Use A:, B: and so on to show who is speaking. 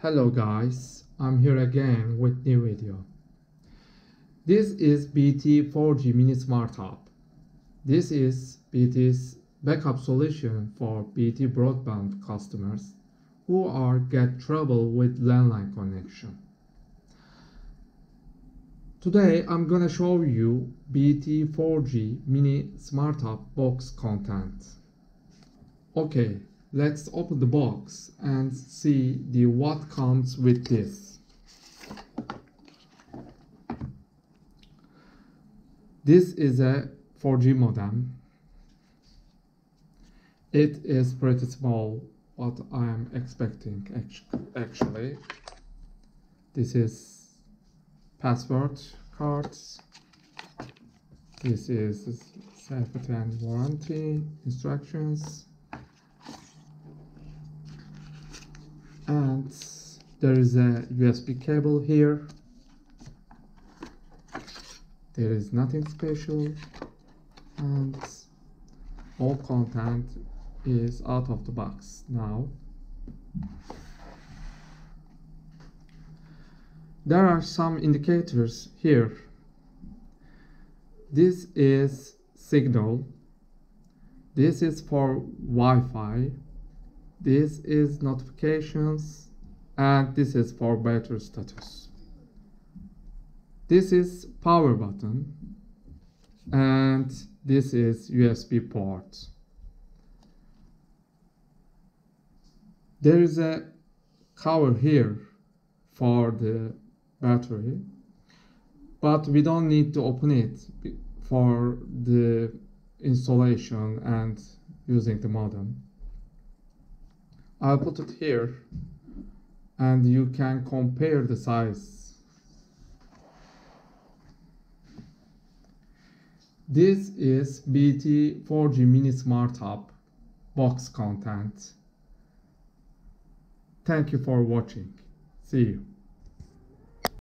A: Hello guys, I'm here again with new video. This is BT 4G Mini Smart Hub. This is BT's backup solution for BT broadband customers who get trouble with landline connection. Today I'm gonna show you BT 4G Mini Smart Hub box content. Okay, let's open the box and see what comes with this. This is a 4G modem. It is pretty small, what I am expecting actually. This is password cards. This is safety and warranty instructions. And there is a USB cable here. There is nothing special, and all content is out of the box now. There are some indicators here. This is signal. This is for Wi-Fi. This is notifications, and this is for battery status. This is power button, and this is USB port. There is a cover here for the battery, but we don't need to open it for the installation and using the modem. I'll put it here and you can compare the size. This is BT 4G Mini Smart Hub box content. Thank you for watching. See you.